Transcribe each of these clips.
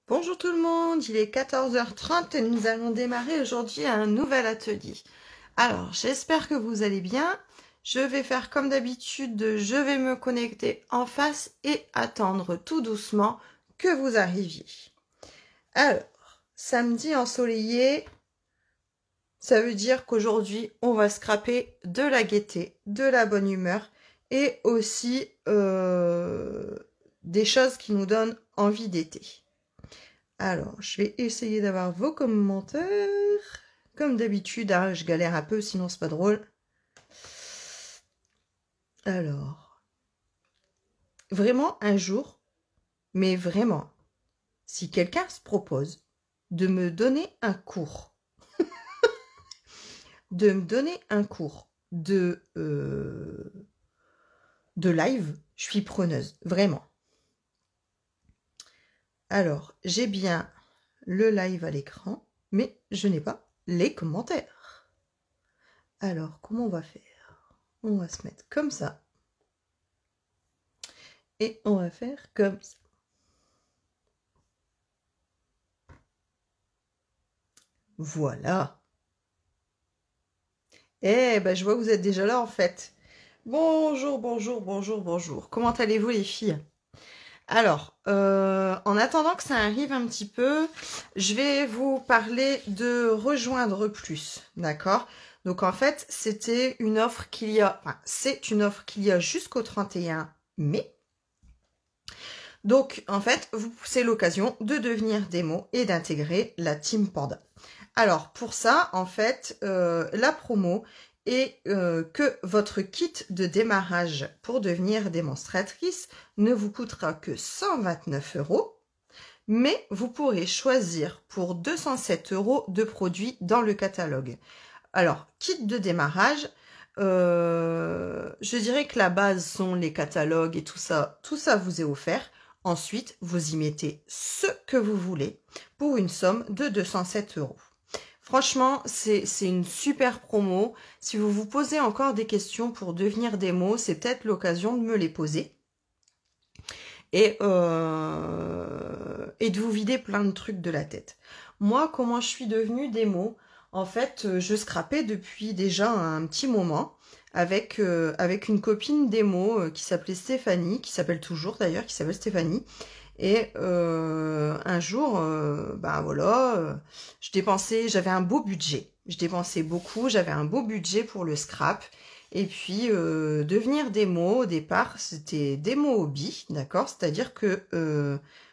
Bonjour tout le monde, il est 14h30 et nous allons démarrer aujourd'hui un nouvel atelier. Alors, j'espère que vous allez bien. Je vais faire comme d'habitude, je vais me connecter en face et attendre tout doucement que vous arriviez. Alors, samedi ensoleillé, ça veut dire qu'aujourd'hui, on va scraper de la gaieté, de la bonne humeur et aussi des choses qui nous donnent envie d'été. Alors, je vais essayer d'avoir vos commentaires. Comme d'habitude, hein, je galère un peu, sinon c'est pas drôle. Alors, vraiment un jour, mais vraiment, si quelqu'un se propose de me donner un cours, de live, je suis preneuse, vraiment. Alors, j'ai bien le live à l'écran, mais je n'ai pas les commentaires. Alors, comment on va faire? On va se mettre comme ça. Et on va faire comme ça. Voilà. Eh ben, je vois que vous êtes déjà là en fait. Bonjour, bonjour, bonjour, bonjour. Comment allez-vous les filles? Alors, en attendant que ça arrive un petit peu, je vais vous parler de rejoindre plus, d'accord? Donc en fait, c'était une offre qu'il y a, enfin, c'est une offre qu'il y a jusqu'au 31 mai. Donc en fait, c'est l'occasion de devenir démo et d'intégrer la Team Panda. Alors pour ça, en fait, la promo est que votre kit de démarrage pour devenir démonstratrice ne vous coûtera que 129 €, mais vous pourrez choisir pour 207 € de produits dans le catalogue. Alors, kit de démarrage, je dirais que la base sont les catalogues et tout ça vous est offert. Ensuite, vous y mettez ce que vous voulez pour une somme de 207 €. Franchement, c'est une super promo. Si vous vous posez encore des questions pour devenir démo, c'est peut-être l'occasion de me les poser. Et de vous vider plein de trucs de la tête. Moi, comment je suis devenue démo? En fait, je scrapais depuis déjà un petit moment avec une copine démo qui s'appelait Stéphanie, qui s'appelle toujours d'ailleurs, qui s'appelle Stéphanie. Et un jour, ben voilà, j'avais un beau budget. Je dépensais beaucoup, j'avais un beau budget pour le scrap. Et puis, devenir démo, au départ, c'était démo hobby, d'accord? C'est-à-dire que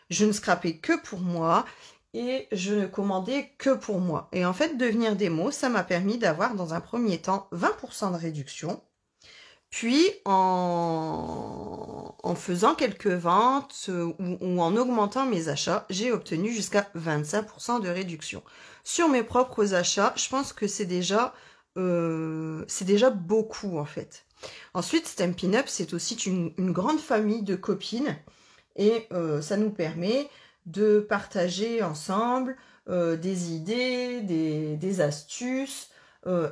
je ne scrapais que pour moi et je ne commandais que pour moi. Et en fait, devenir démo, ça m'a permis d'avoir dans un premier temps 20% de réduction. Puis, en faisant quelques ventes ou en augmentant mes achats, j'ai obtenu jusqu'à 25% de réduction. Sur mes propres achats, je pense que c'est déjà beaucoup en fait. Ensuite, Stampin' Up, c'est aussi une grande famille de copines et ça nous permet de partager ensemble des idées, des astuces,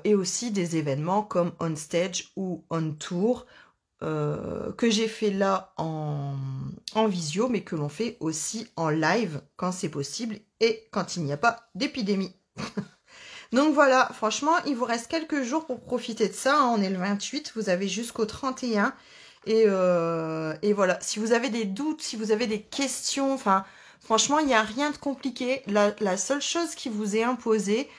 et aussi des événements comme On Stage ou On Tour que j'ai fait là en visio, mais que l'on fait aussi en live quand c'est possible et quand il n'y a pas d'épidémie. Donc voilà, franchement, il vous reste quelques jours pour profiter de ça. Hein. On est le 28, vous avez jusqu'au 31. Et voilà, si vous avez des doutes, si vous avez des questions, enfin, franchement, il n'y a rien de compliqué. La seule chose qui vous est imposée,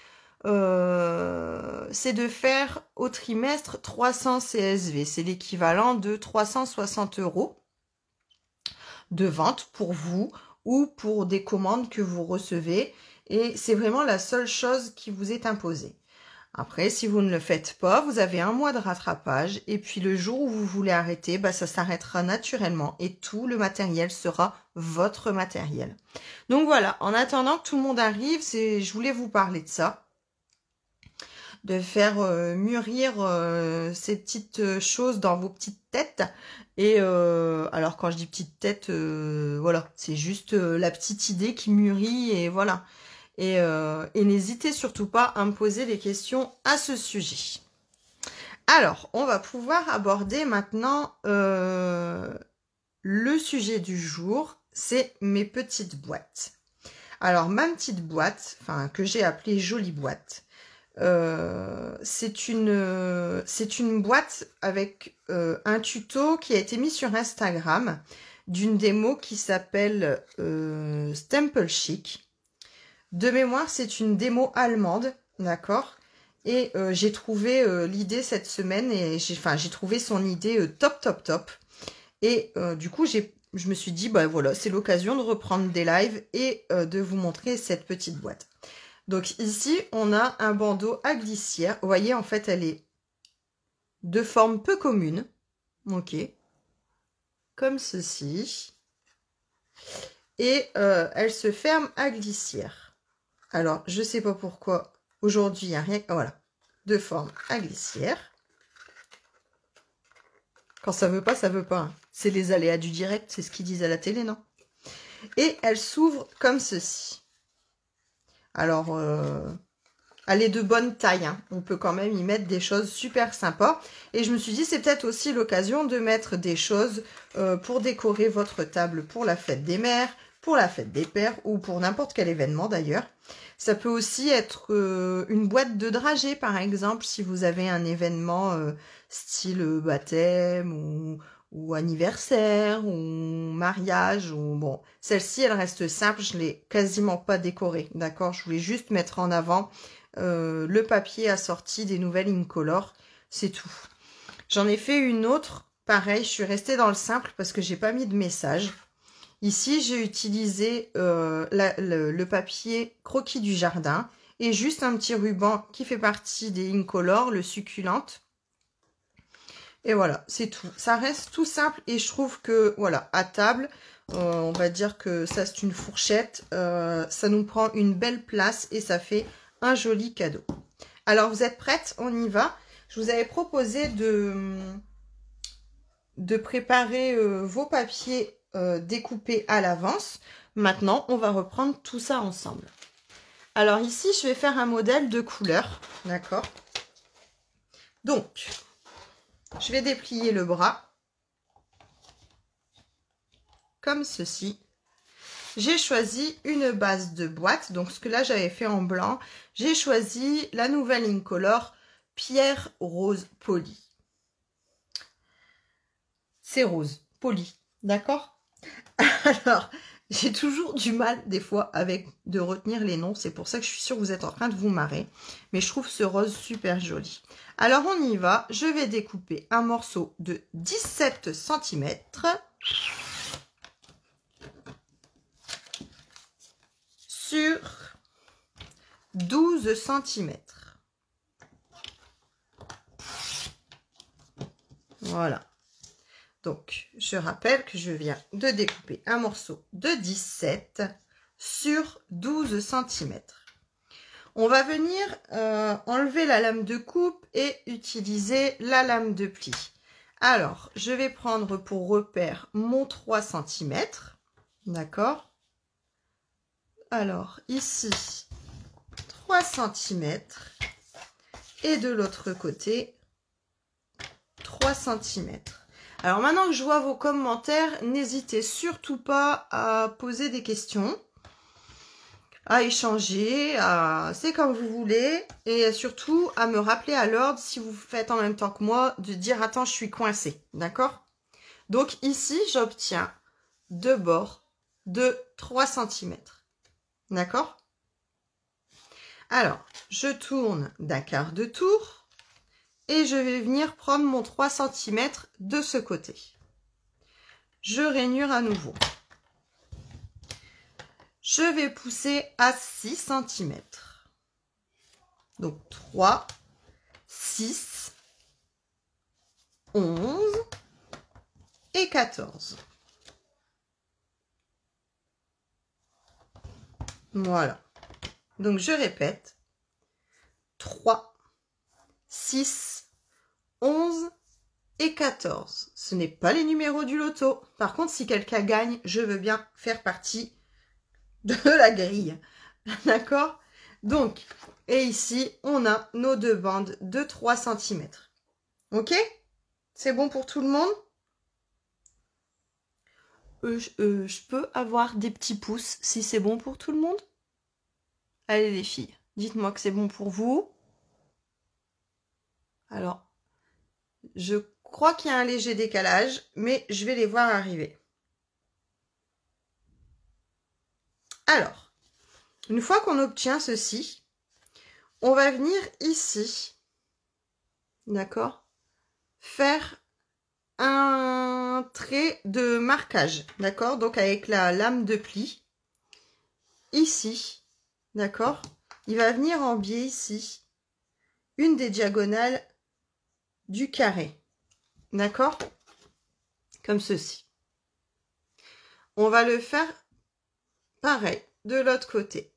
c'est de faire au trimestre 300 CSV. C'est l'équivalent de 360 € de vente pour vous ou pour des commandes que vous recevez. Et c'est vraiment la seule chose qui vous est imposée. Après, si vous ne le faites pas, vous avez un mois de rattrapage. Et puis le jour où vous voulez arrêter, bah, ça s'arrêtera naturellement. Et tout le matériel sera votre matériel. Donc voilà, en attendant que tout le monde arrive, je voulais vous parler de ça. De faire mûrir ces petites choses dans vos petites têtes. Et alors quand je dis petite tête, voilà, c'est juste la petite idée qui mûrit et voilà. Et n'hésitez surtout pas à me poser des questions à ce sujet. Alors, on va pouvoir aborder maintenant le sujet du jour, c'est mes petites boîtes. Alors, ma petite boîte, enfin, que j'ai appelée Jolie Boîte, c'est une boîte avec un tuto qui a été mis sur Instagram d'une démo qui s'appelle Stemple Chic. De mémoire, c'est une démo allemande, d'accord? Et j'ai trouvé l'idée cette semaine et j'ai trouvé son idée top. Et du coup, je me suis dit, bah voilà, c'est l'occasion de reprendre des lives et de vous montrer cette petite boîte. Donc ici, on a un bandeau à glissière. Vous voyez, en fait, elle est de forme peu commune. Ok. Comme ceci. Et elle se ferme à glissière. Alors, je sais pas pourquoi. Aujourd'hui, il n'y a rien. Voilà. De forme à glissière. Quand ça veut pas, ça veut pas. Hein. C'est les aléas du direct. C'est ce qu'ils disent à la télé, non? Et elle s'ouvre comme ceci. Alors, elle est de bonne taille. Hein. On peut quand même y mettre des choses super sympas. Et je me suis dit, c'est peut-être aussi l'occasion de mettre des choses pour décorer votre table pour la fête des mères, pour la fête des pères ou pour n'importe quel événement d'ailleurs. Ça peut aussi être une boîte de dragées, par exemple, si vous avez un événement style baptême ou anniversaire ou mariage. Ou bon, celle-ci, elle reste simple. Je ne l'ai quasiment pas décorée, d'accord? Je voulais juste mettre en avant le papier assorti des nouvelles Incolor. C'est tout. J'en ai fait une autre. Pareil, je suis restée dans le simple parce que j'ai pas mis de message. Ici, j'ai utilisé le papier croquis du jardin et juste un petit ruban qui fait partie des Incolor, le succulente. Et voilà, c'est tout. Ça reste tout simple et je trouve que, voilà, à table, on va dire que ça, c'est une fourchette. Ça nous prend une belle place et ça fait un joli cadeau. Alors, vous êtes prêtes? On y va. Je vous avais proposé de préparer vos papiers découpés à l'avance. Maintenant, on va reprendre tout ça ensemble. Alors ici, je vais faire un modèle de couleur, d'accord? Donc, je vais déplier le bras comme ceci. J'ai choisi une base de boîte, donc ce que là j'avais fait en blanc. J'ai choisi la nouvelle Incolor Pierre Rose Poli. C'est rose, poli, d'accord? Alors, j'ai toujours du mal des fois avec de retenir les noms. C'est pour ça que je suis sûre que vous êtes en train de vous marrer. Mais je trouve ce rose super joli. Alors, on y va. Je vais découper un morceau de 17 cm. Sur 12 cm. Voilà. Donc, je rappelle que je viens de découper un morceau de 17 sur 12 cm. On va venir enlever la lame de coupe et utiliser la lame de pli. Alors, je vais prendre pour repère mon 3 cm. D'accord? Alors, ici, 3 cm. Et de l'autre côté, 3 cm. Alors maintenant que je vois vos commentaires, n'hésitez surtout pas à poser des questions, à échanger, c'est comme vous voulez, et surtout à me rappeler à l'ordre si vous faites en même temps que moi, de dire attends je suis coincée, d'accord? Donc ici j'obtiens deux bords de 3 cm, d'accord? Alors je tourne d'un quart de tour. Et je vais venir prendre mon 3 cm de ce côté. Je rainure à nouveau. Je vais pousser à 6 cm. Donc 3, 6, 11 et 14. Voilà. Donc je répète. 3, 6, 11 et 14. Ce n'est pas les numéros du loto. Par contre, si quelqu'un gagne, je veux bien faire partie de la grille. D'accord? Donc, et ici, on a nos deux bandes de 3 cm. Ok? C'est bon pour tout le monde? Je peux avoir des petits pouces si c'est bon pour tout le monde? Allez les filles, dites-moi que c'est bon pour vous. Alors, je crois qu'il y a un léger décalage, mais je vais les voir arriver. Alors, une fois qu'on obtient ceci, on va venir ici, d'accord, faire un trait de marquage, d'accord, donc avec la lame de pli, ici, d'accord, il va venir en biais ici, une des diagonales du carré, d'accord, comme ceci. On va le faire pareil de l'autre côté.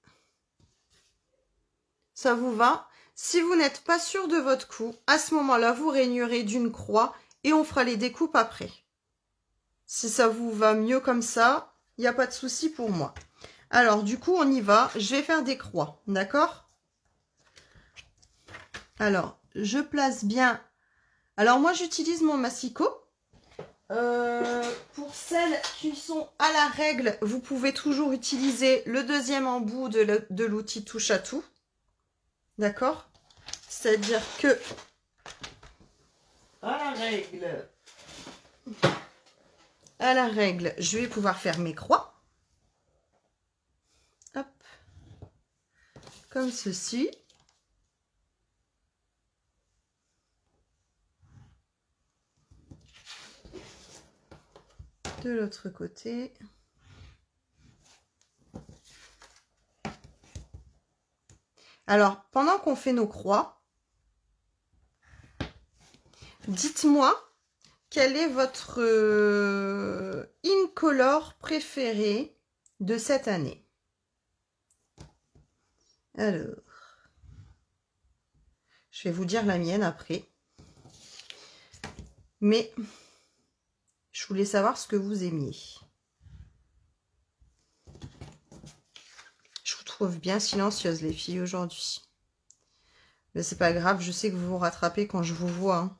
Ça vous va? Si vous n'êtes pas sûr de votre coup, à ce moment-là, vous raignerez d'une croix et on fera les découpes après. Si ça vous va mieux comme ça, il n'y a pas de souci pour moi. Alors, du coup, on y va. Je vais faire des croix, d'accord? Alors, je place bien. Alors, moi, j'utilise mon massicot. Pour celles qui sont à la règle, vous pouvez toujours utiliser le deuxième embout de l'outil touche à tout. D'accord? C'est-à-dire que à la règle, je vais pouvoir faire mes croix. Hop. Comme ceci. De l'autre côté. Alors, pendant qu'on fait nos croix, dites-moi quel est votre incolore préféré de cette année. Alors, je vais vous dire la mienne après. Mais je voulais savoir ce que vous aimiez. Je vous trouve bien silencieuse, les filles, aujourd'hui. Mais c'est pas grave, je sais que vous vous rattrapez quand je vous vois. Hein.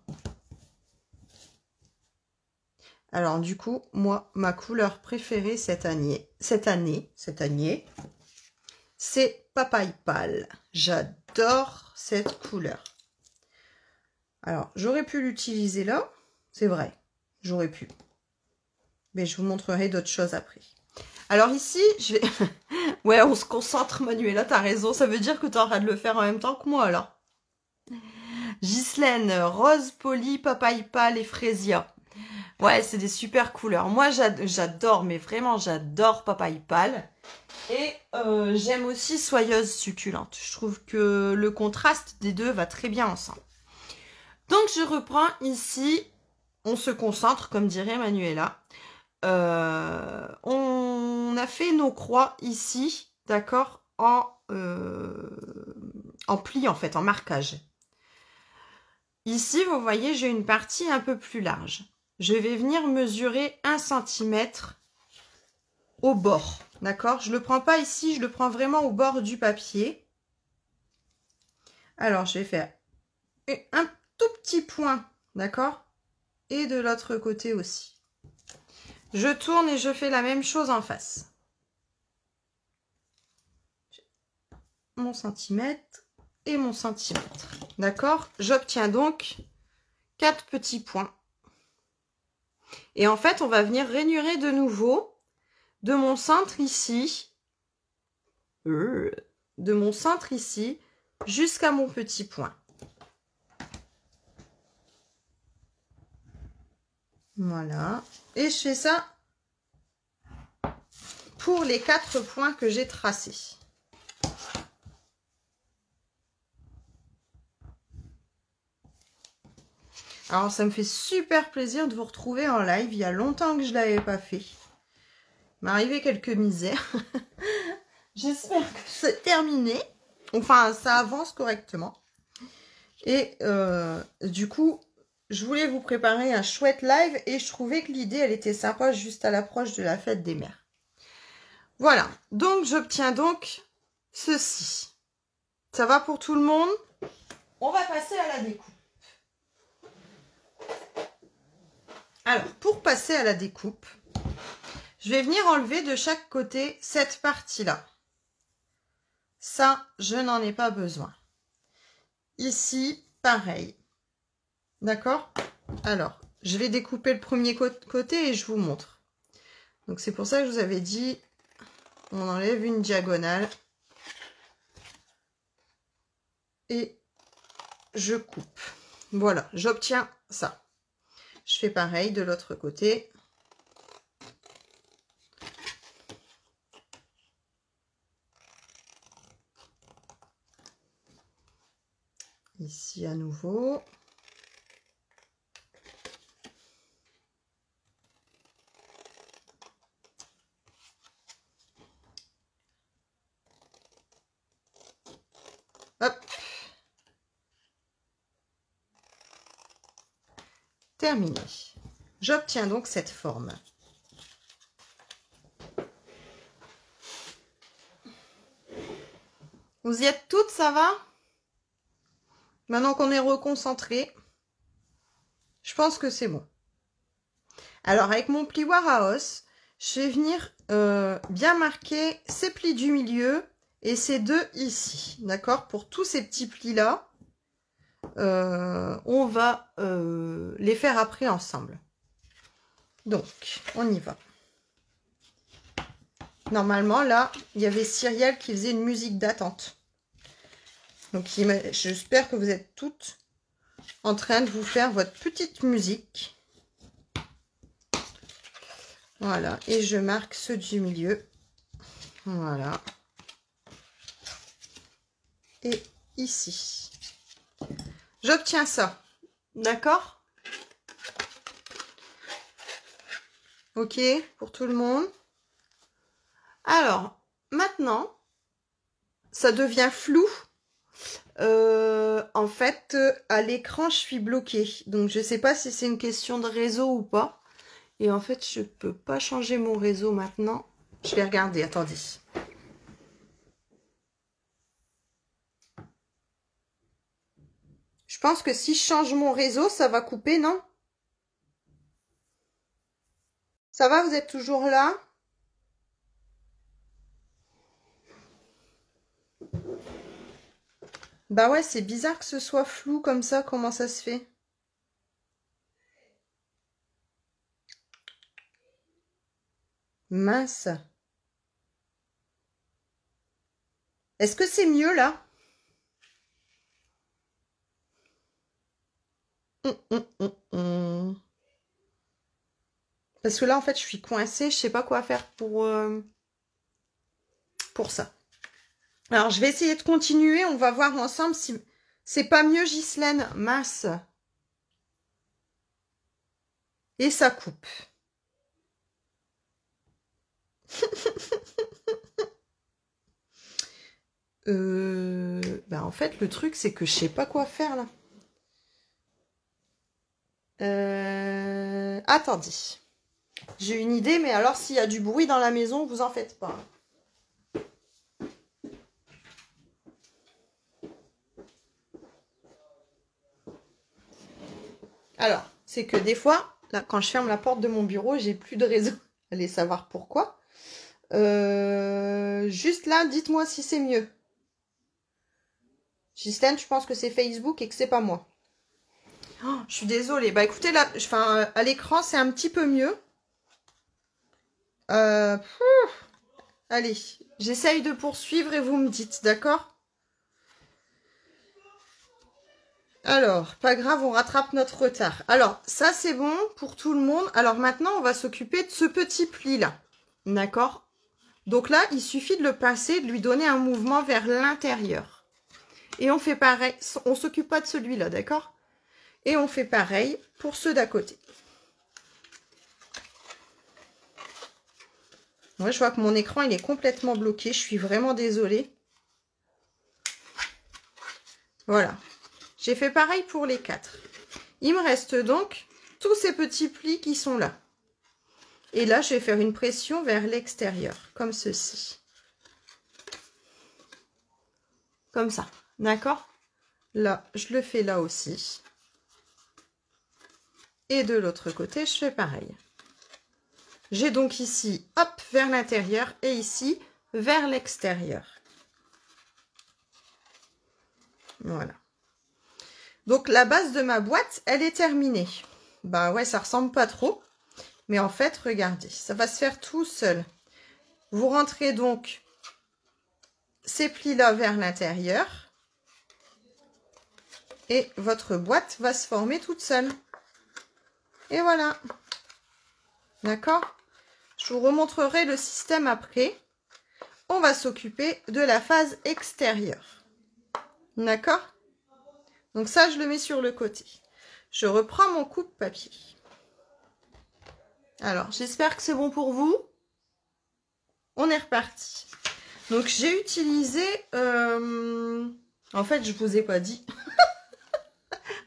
Alors, du coup, moi, ma couleur préférée cette année, c'est papaye pâle. J'adore cette couleur. Alors, j'aurais pu l'utiliser là, c'est vrai, j'aurais pu. Mais je vous montrerai d'autres choses après. Alors ici, je vais... ouais, on se concentre, Manuela, t'as raison. Ça veut dire que tu auras de le faire en même temps que moi, là. Ghislaine, rose poli, papaye pâle et frésia. Ouais, c'est des super couleurs. Moi, j'adore, mais vraiment, j'adore papaye pâle. Et j'aime aussi soyeuse succulente. Je trouve que le contraste des deux va très bien ensemble. Donc, je reprends ici. On se concentre, comme dirait Manuela. On a fait nos croix ici, d'accord, en pli, en fait, en marquage. Ici, vous voyez, j'ai une partie un peu plus large. Je vais venir mesurer 1 cm au bord, d'accord? Je ne le prends pas ici, je le prends vraiment au bord du papier. Alors, je vais faire un tout petit point, d'accord? Et de l'autre côté aussi. Je tourne et je fais la même chose en face. Mon centimètre et mon centimètre. D'accord? J'obtiens donc 4 petits points. Et en fait, on va venir rainurer de nouveau de mon centre ici, jusqu'à mon petit point. Voilà. Et je fais ça pour les 4 points que j'ai tracés. Alors, ça me fait super plaisir de vous retrouver en live. Il y a longtemps que je ne l'avais pas fait. Il m'est arrivé quelques misères. J'espère que c'est terminé. Enfin, ça avance correctement. Et du coup, je voulais vous préparer un chouette live et je trouvais que l'idée, elle était sympa juste à l'approche de la fête des mères. Voilà. Donc, j'obtiens donc ceci. Ça va pour tout le monde? On va passer à la découpe. Alors, pour passer à la découpe, je vais venir enlever de chaque côté cette partie-là. Ça, je n'en ai pas besoin. Ici, pareil. D'accord? Alors, je vais découper le premier côté et je vous montre. Donc, c'est pour ça que je vous avais dit, on enlève une diagonale. Et je coupe. Voilà, j'obtiens ça. Je fais pareil de l'autre côté. Ici à nouveau. Hop. Terminé. J'obtiens donc cette forme. Vous y êtes toutes, ça va? Maintenant qu'on est reconcentré, je pense que c'est bon. Alors, avec mon plioir à os, je vais venir bien marquer ces plis du milieu et ces deux ici. D'accord? Pour tous ces petits plis-là, on va les faire après ensemble. Donc, on y va. Normalement, là, il y avait Cyrielle qui faisait une musique d'attente. Donc, j'espère que vous êtes toutes en train de vous faire votre petite musique. Voilà. Et je marque ceux du milieu. Voilà. Et ici. J'obtiens ça. D'accord? Ok, pour tout le monde. Alors, maintenant, ça devient flou. En fait, à l'écran, je suis bloquée. Donc, je ne sais pas si c'est une question de réseau ou pas. Et en fait, je ne peux pas changer mon réseau maintenant. Je vais regarder, attendez. Je pense que si je change mon réseau, ça va couper, non? Ça va, vous êtes toujours là? Bah ouais, c'est bizarre que ce soit flou comme ça. Comment ça se fait? Mince. Est-ce que c'est mieux là? Parce que là, en fait, je suis coincée. Je sais pas quoi faire pour ça. Alors, je vais essayer de continuer. On va voir ensemble si c'est pas mieux, Ghislaine. Mince. Et ça coupe. Ben en fait, le truc, c'est que je sais pas quoi faire là. Attendez. J'ai une idée, mais alors s'il y a du bruit dans la maison, vous en faites pas. Alors, c'est que des fois, là, quand je ferme la porte de mon bureau, j'ai plus de réseau. Allez savoir pourquoi. Juste là, dites-moi si c'est mieux. Ghislaine, je pense que c'est Facebook et que c'est pas moi. Oh, je suis désolée. Bah écoutez, là, enfin, à l'écran, c'est un petit peu mieux. Allez, j'essaye de poursuivre et vous me dites, d'accord? Alors, pas grave, on rattrape notre retard. Alors, ça, c'est bon pour tout le monde. Alors, maintenant, on va s'occuper de ce petit pli-là. D'accord? Donc là, il suffit de le pincer, de lui donner un mouvement vers l'intérieur. Et on fait pareil. On ne s'occupe pas de celui-là, d'accord? Et on fait pareil pour ceux d'à côté. Moi, je vois que mon écran, il est complètement bloqué. Je suis vraiment désolée. Voilà. J'ai fait pareil pour les 4. Il me reste donc tous ces petits plis qui sont là. Et là, je vais faire une pression vers l'extérieur, comme ceci. Comme ça, d'accord? Là, je le fais là aussi. Et de l'autre côté, je fais pareil. J'ai donc ici, hop, vers l'intérieur et ici, vers l'extérieur. Voilà. Donc, la base de ma boîte, elle est terminée. Bah ouais, ça ressemble pas trop. Mais en fait, regardez, ça va se faire tout seul. Vous rentrez donc ces plis-là vers l'intérieur. Et votre boîte va se former toute seule. Et voilà. D'accord? Je vous remontrerai le système après. On va s'occuper de la phase extérieure. D'accord? Donc ça, je le mets sur le côté. Je reprends mon coupe-papier. Alors, j'espère que c'est bon pour vous. On est reparti. Donc, j'ai utilisé... En fait, je ne vous ai pas dit.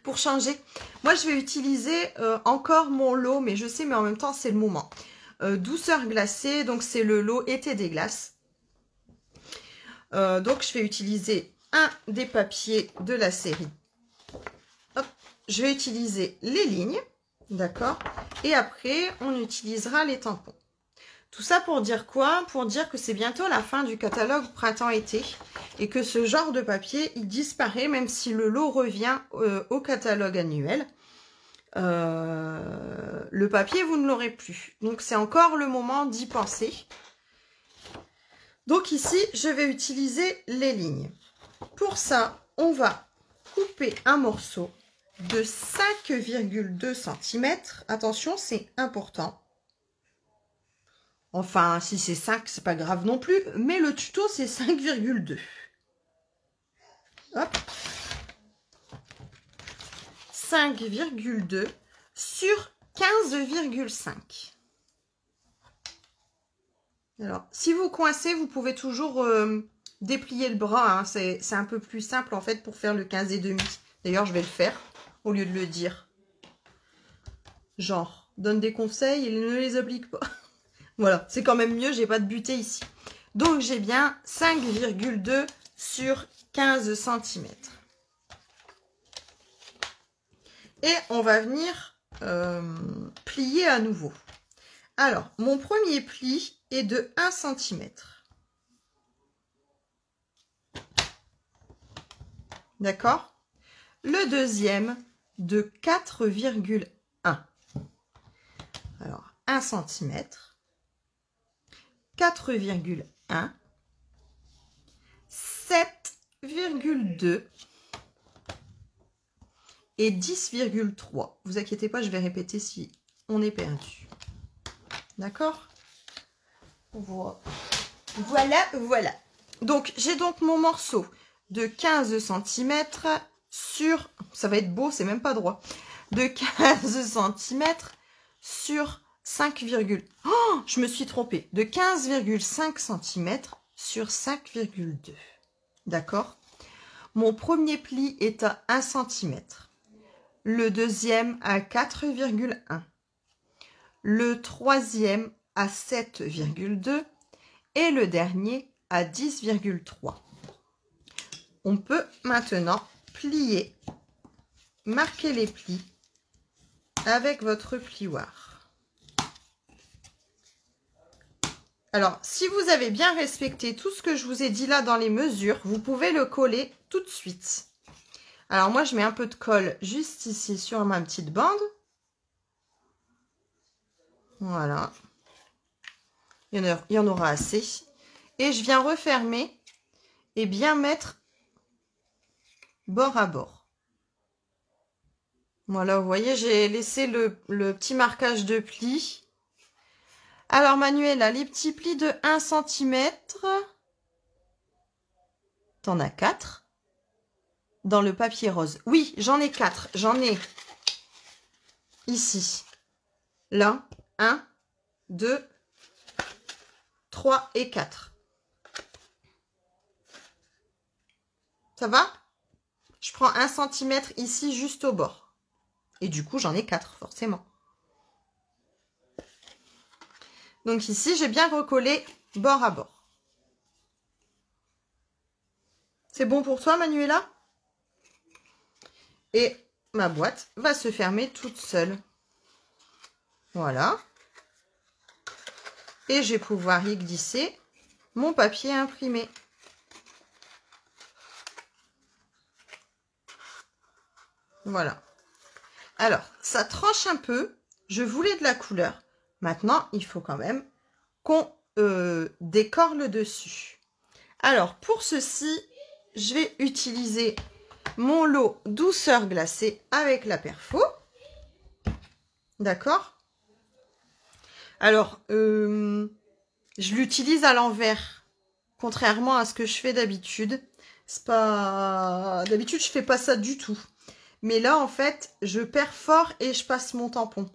Pour changer. Moi, je vais utiliser encore mon lot, mais je sais, mais en même temps, c'est le moment. Douceur glacée, donc c'est le lot été des glaces. Donc, je vais utiliser un des papiers de la série. Hop, je vais utiliser les lignes, d'accord? Et après, on utilisera les tampons. Tout ça pour dire quoi? Pour dire que c'est bientôt la fin du catalogue printemps-été et que ce genre de papier, il disparaît même si le lot revient au catalogue annuel. Le papier, vous ne l'aurez plus. Donc, c'est encore le moment d'y penser. Donc, ici, je vais utiliser les lignes. Pour ça, on va couper un morceau de 5,2 cm. Attention, c'est important. Enfin, si c'est 5, c'est pas grave non plus. Mais le tuto, c'est 5,2. Hop. 5,2 sur 15,5. Alors, si vous coincez, vous pouvez toujours déplier le bras. Hein. C'est un peu plus simple, en fait, pour faire le 15,5. D'ailleurs, je vais le faire, au lieu de le dire. Genre, donne des conseils et ne les applique pas. Voilà, c'est quand même mieux, j'ai pas de butée ici. Donc, j'ai bien 5,2 sur 15 cm. Et on va venir plier à nouveau. Alors, mon premier pli est de 1 cm. D'accord? Le deuxième de 4,1. Alors, 1 cm. 4,1, 7,2 et 10,3. Vous inquiétez pas, je vais répéter si on est perdu. D'accord? Voilà, voilà. Donc, j'ai donc mon morceau de 15 cm sur... Ça va être beau, c'est même pas droit. De 15 cm sur 5, oh, je me suis trompée. De 15,5 cm sur 5,2. D'accord? Mon premier pli est à 1 cm. Le deuxième à 4,1. Le troisième à 7,2. Et le dernier à 10,3. On peut maintenant plier, marquer les plis avec votre plioir. Alors, si vous avez bien respecté tout ce que je vous ai dit là dans les mesures, vous pouvez le coller tout de suite. Alors, moi, je mets un peu de colle juste ici sur ma petite bande. Voilà. Il y en aura assez. Et je viens refermer et bien mettre bord à bord. Voilà, vous voyez, j'ai laissé le petit marquage de plis. Alors, Manuela, les petits plis de 1 cm, t'en as 4 dans le papier rose. Oui, j'en ai 4. J'en ai ici. Là, 1, 2, 3 et 4. Ça va? Je prends 1 cm ici, juste au bord. Et du coup, j'en ai 4, forcément. Donc ici, j'ai bien recollé bord à bord. C'est bon pour toi, Manuela? Et ma boîte va se fermer toute seule. Voilà. Et je vais pouvoir y glisser mon papier imprimé. Voilà. Alors, ça tranche un peu. Je voulais de la couleur. Maintenant, il faut quand même qu'on décore le dessus. Alors, pour ceci, je vais utiliser mon lot douceur glacée avec la perfo. D'accord? Alors, je l'utilise à l'envers, contrairement à ce que je fais d'habitude. C'est pas... D'habitude, je fais pas ça du tout. Mais là, en fait, je perfore et je passe mon tampon.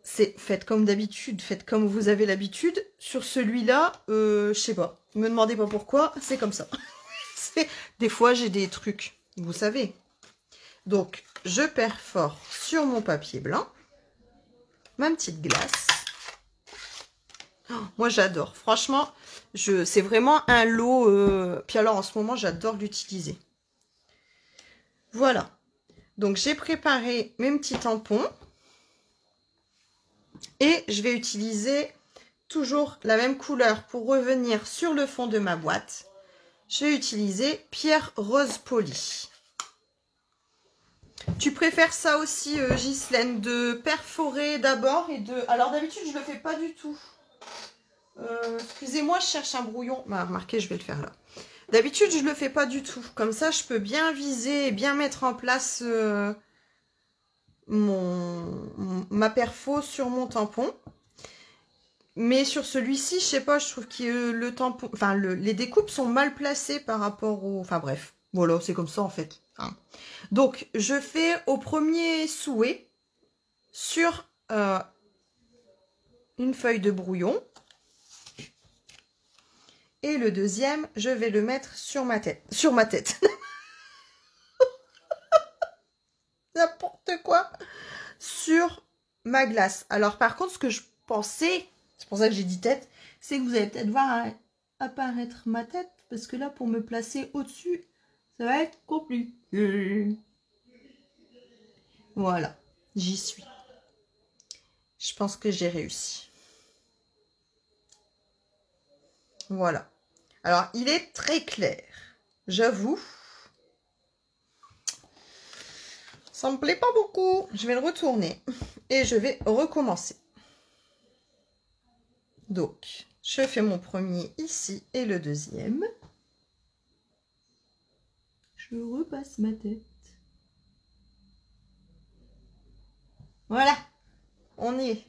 Faites comme d'habitude, faites comme vous avez l'habitude. Sur celui-là, je sais pas. Ne me demandez pas pourquoi, c'est comme ça. Des fois, j'ai des trucs, vous savez. Donc, je perfore sur mon papier blanc. Ma petite glace. Oh, moi, j'adore. Franchement, c'est vraiment un lot. Puis alors, en ce moment, j'adore l'utiliser. Voilà. Donc, j'ai préparé mes petits tampons. Et je vais utiliser toujours la même couleur pour revenir sur le fond de ma boîte. Je vais utiliser Pierre Rose Poli. Tu préfères ça aussi, Ghislaine, de perforer d'abord et de... Alors d'habitude, je ne le fais pas du tout. Excusez-moi, je cherche un brouillon. Bah, remarquez, je vais le faire là. D'habitude, je ne le fais pas du tout. Comme ça, je peux bien viser et bien mettre en place ma perfo sur mon tampon. Mais sur celui-ci, je sais pas, je trouve que le tampon... Enfin, les découpes sont mal placées par rapport au... Enfin bref, voilà, c'est comme ça en fait. Hein. Donc, je fais au premier souhait sur une feuille de brouillon. Et le deuxième, je vais le mettre sur ma tête. Sur ma tête. N'importe quoi. Sur ma glace. Alors, par contre, ce que je pensais, c'est pour ça que j'ai dit tête, c'est que vous allez peut-être voir apparaître ma tête. Parce que là, pour me placer au-dessus, ça va être compliqué. Voilà, j'y suis. Je pense que j'ai réussi. Voilà. Alors, il est très clair. J'avoue. Ça me plaît pas beaucoup. Je vais le retourner. Et je vais recommencer. Donc, je fais mon premier ici et le deuxième. Je repasse ma tête. Voilà. On est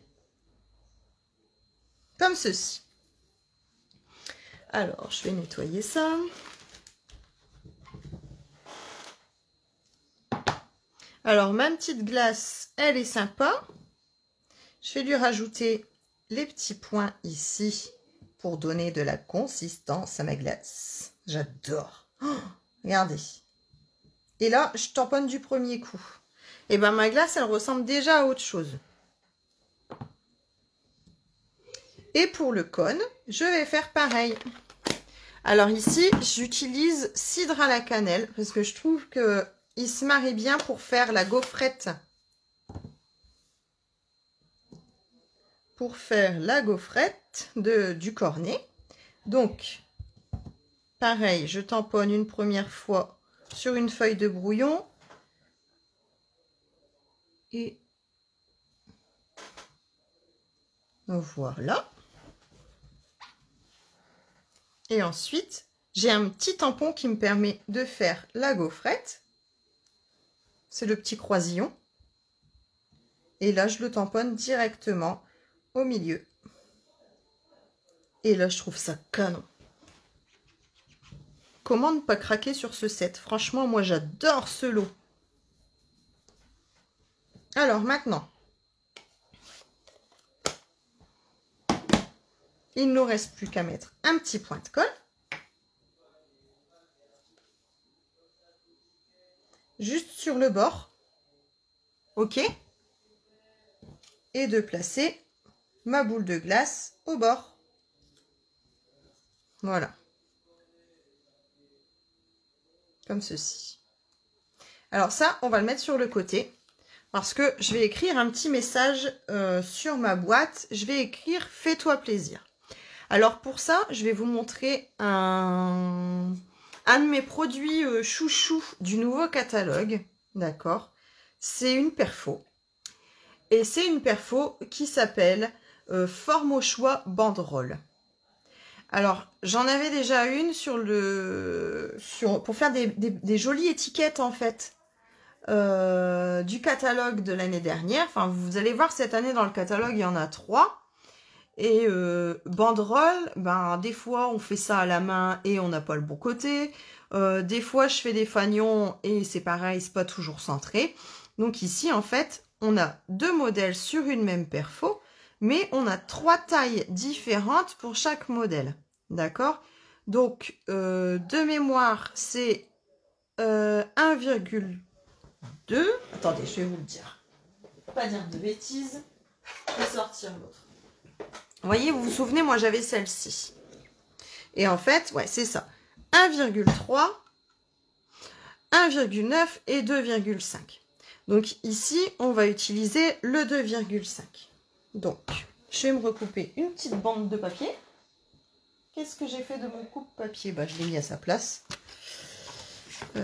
comme ceci. Alors, je vais nettoyer ça. Alors, ma petite glace, elle est sympa. Je vais lui rajouter les petits points ici pour donner de la consistance à ma glace. J'adore. Oh, regardez. Et là, je tamponne du premier coup. Et bien, ma glace, elle ressemble déjà à autre chose. Et pour le cône, je vais faire pareil. Alors ici, j'utilise cidre à la cannelle parce que je trouve qu'il se marie bien pour faire la gaufrette. Pour faire la gaufrette du cornet. Donc, pareil, je tamponne une première fois sur une feuille de brouillon. Et voilà. Et ensuite, j'ai un petit tampon qui me permet de faire la gaufrette. C'est le petit croisillon. Et là, je le tamponne directement au milieu. Et là, je trouve ça canon. Comment ne pas craquer sur ce set? Franchement, moi, j'adore ce lot. Alors, maintenant, il ne nous reste plus qu'à mettre un petit point de colle. Juste sur le bord. OK. Et de placer ma boule de glace au bord. Voilà. Comme ceci. Alors ça, on va le mettre sur le côté. Parce que je vais écrire un petit message sur ma boîte. Je vais écrire « Fais-toi plaisir ». Alors pour ça, je vais vous montrer un de mes produits chouchou du nouveau catalogue. d'accord? C'est une perfo. Et c'est une perfo qui s'appelle Forme au choix banderole. Alors, j'en avais déjà une pour faire des jolies étiquettes, en fait, du catalogue de l'année dernière. Enfin, vous allez voir, cette année, dans le catalogue, il y en a 3. Et banderole, ben, des fois, on fait ça à la main et on n'a pas le bon côté. Des fois, je fais des fanions et c'est pareil, c'est pas toujours centré. Donc ici, en fait, on a 2 modèles sur une même perfo, mais on a 3 tailles différentes pour chaque modèle. D'accord? Donc, de mémoire, c'est 1,2. Attendez, je vais vous le dire. Pas dire de bêtises. Je vais sortir l'autre. Vous voyez, vous vous souvenez, moi, j'avais celle-ci. Et en fait, ouais, c'est ça. 1,3, 1,9 et 2,5. Donc ici, on va utiliser le 2,5. Donc, je vais me recouper une petite bande de papier. Qu'est-ce que j'ai fait de mon coupe-papier? Bah, je l'ai mis à sa place. Je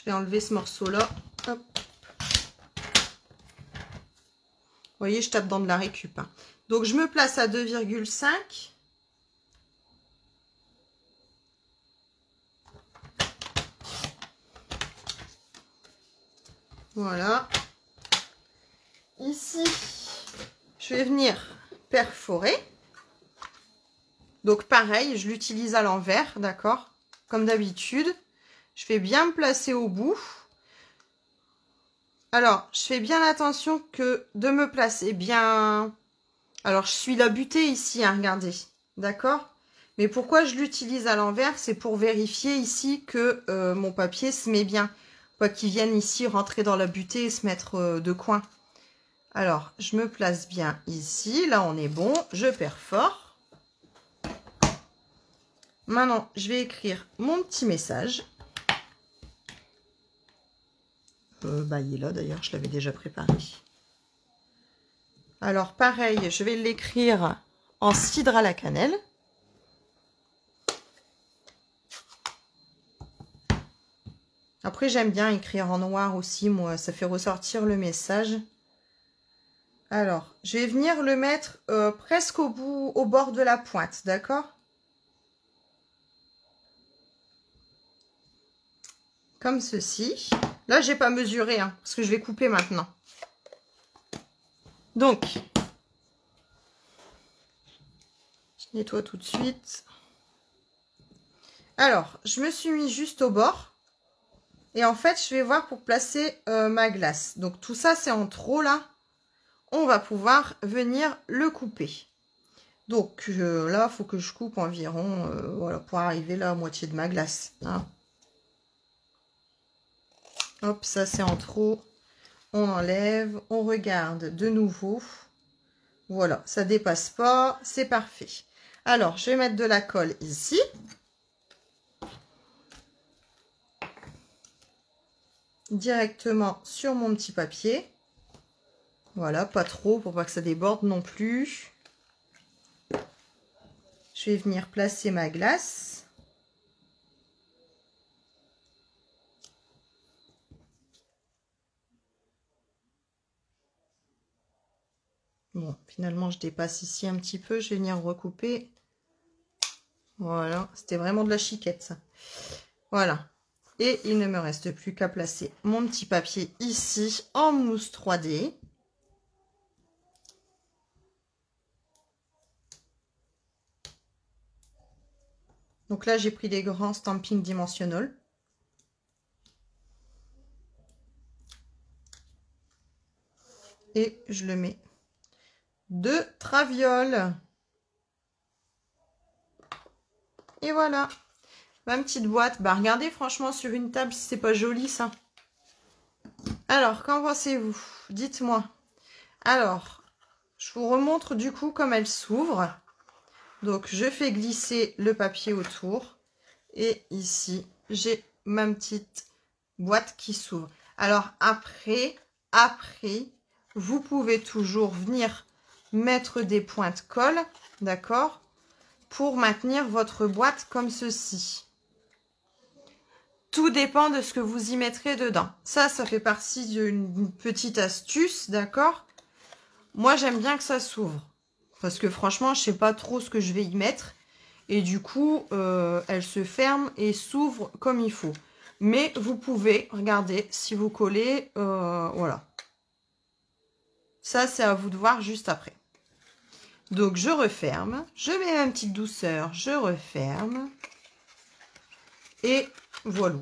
vais enlever ce morceau-là. Hop. Vous voyez, je tape dans de la récup. Hein. Donc, je me place à 2,5. Voilà. Ici, je vais venir perforer. Donc, pareil, je l'utilise à l'envers, d'accord? Comme d'habitude. Je fais bien me placer au bout. Alors, je fais bien attention que de me placer bien... Alors, je suis la butée ici, hein, regardez. D'accord? Mais pourquoi je l'utilise à l'envers? C'est pour vérifier ici que mon papier se met bien. Pas qu'il vienne ici rentrer dans la butée et se mettre de coin. Alors, je me place bien ici. Là, on est bon. Je perfore. Maintenant, je vais écrire mon petit message. Bah, il est là d'ailleurs, je l'avais déjà préparé. Alors, pareil, je vais l'écrire en cidre à la cannelle. Après, j'aime bien écrire en noir aussi, moi, ça fait ressortir le message. Alors, je vais venir le mettre presque au bout, au bord de la pointe, d'accord? Comme ceci. Là, j'ai pas mesuré, hein, parce que je vais couper maintenant. Donc, je nettoie tout de suite. Alors, je me suis mis juste au bord. Et en fait, je vais voir pour placer ma glace. Donc, tout ça, c'est en trop, là. On va pouvoir venir le couper. Donc, là, il faut que je coupe environ, voilà, pour arriver là à moitié de ma glace. Hein. Hop, ça, c'est en trop. On enlève, on regarde de nouveau. Voilà, ça dépasse pas, c'est parfait. Alors, je vais mettre de la colle ici. Directement sur mon petit papier. Voilà, pas trop pour pas que ça déborde non plus. Je vais venir placer ma glace. Bon, finalement, je dépasse ici un petit peu. Je vais venir recouper. Voilà, c'était vraiment de la chiquette, ça. Voilà. Et il ne me reste plus qu'à placer mon petit papier ici en mousse 3D. Donc là, j'ai pris des grands Stampin' Dimensional. Et je le mets de traviole. Et voilà. Ma petite boîte. Bah, regardez, franchement, sur une table, si c'est pas joli, ça. Alors, qu'en pensez-vous? Dites-moi. Alors, je vous remontre du coup comme elle s'ouvre. Donc, je fais glisser le papier autour. Et ici, j'ai ma petite boîte qui s'ouvre. Alors, après, vous pouvez toujours venir mettre des pointes colle, d'accord? pour maintenir votre boîte comme ceci. Tout dépend de ce que vous y mettrez dedans. Ça fait partie d'une petite astuce, d'accord? Moi, j'aime bien que ça s'ouvre. Parce que franchement, je sais pas trop ce que je vais y mettre. Et du coup, elle se ferme et s'ouvre comme il faut. Mais vous pouvez, regardez, si vous collez, voilà. Ça, c'est à vous de voir juste après. Donc, je referme. Je mets ma petite douceur. Je referme. Et voilà.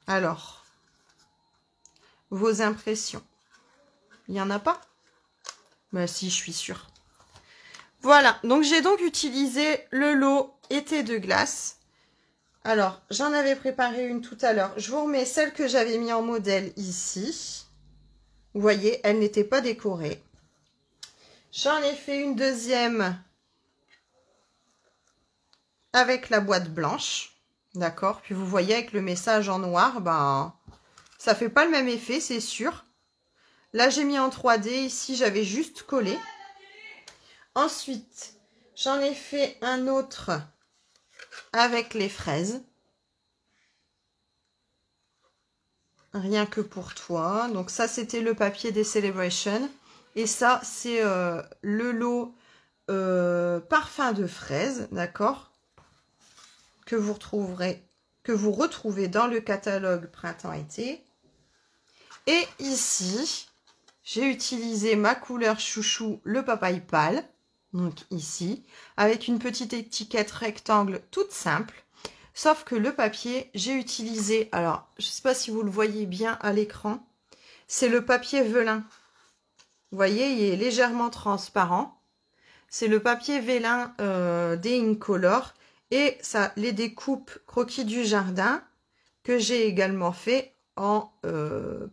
Alors, vos impressions. Il n'y en a pas? Ben si, je suis sûre. Voilà, donc j'ai donc utilisé le lot été de glace. Alors, j'en avais préparé une tout à l'heure. Je vous remets celle que j'avais mis en modèle ici. Vous voyez, elle n'était pas décorée. J'en ai fait une deuxième avec la boîte blanche. D'accord? Puis vous voyez avec le message en noir, ben, ça fait pas le même effet, c'est sûr. Là, j'ai mis en 3D. Ici, j'avais juste collé. Ensuite, j'en ai fait un autre avec les fraises. Rien que pour toi. Donc ça, c'était le papier des Celebrations. Et ça, c'est le lot parfum de fraises, d'accord? Que vous retrouvez dans le catalogue printemps-été. Et ici, j'ai utilisé ma couleur chouchou, le papaye pâle. Donc ici, avec une petite étiquette rectangle toute simple. Sauf que le papier, j'ai utilisé, alors je ne sais pas si vous le voyez bien à l'écran, c'est le papier vélin. Vous voyez, il est légèrement transparent. C'est le papier vélin des Incolor et ça les découpes croquis du jardin que j'ai également fait en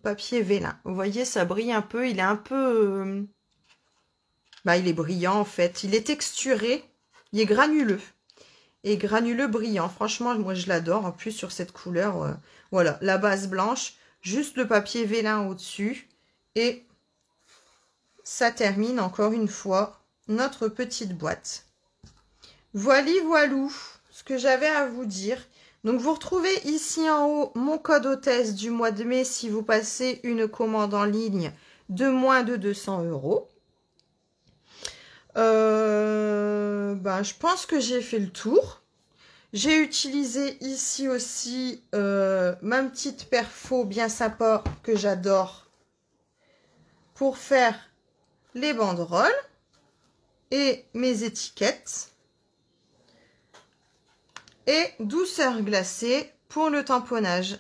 papier vélin. Vous voyez, ça brille un peu, il est un peu... il est brillant en fait, il est texturé, il est granuleux. Et granuleux brillant, franchement, moi je l'adore. En plus sur cette couleur, voilà, la base blanche, juste le papier vélin au-dessus. Et ça termine encore une fois notre petite boîte. Voilà, voilou, ce que j'avais à vous dire. Donc vous retrouvez ici en haut mon code hôtesse du mois de mai si vous passez une commande en ligne de moins de 200 €. Je pense que j'ai fait le tour. J'ai utilisé ici aussi ma petite perfo bien sympa que j'adore pour faire les banderoles et mes étiquettes. Et douceur glacée pour le tamponnage.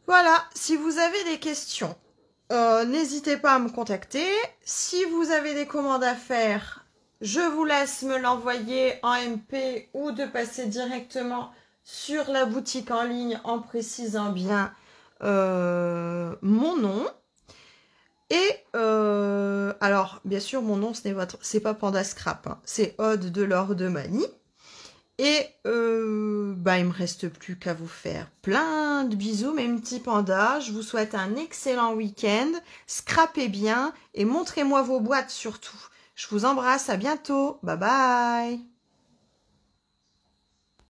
Voilà, si vous avez des questions, n'hésitez pas à me contacter. Si vous avez des commandes à faire, je vous laisse me l'envoyer en MP ou de passer directement sur la boutique en ligne en précisant bien mon nom. Et alors, bien sûr, mon nom, c'est pas Panda Scrap, hein, c'est Aude de l'Or de Manie. Et il me reste plus qu'à vous faire plein de bisous, mes petits pandas. Je vous souhaite un excellent week-end. Scrapez bien et montrez-moi vos boîtes surtout. Je vous embrasse, à bientôt. Bye bye.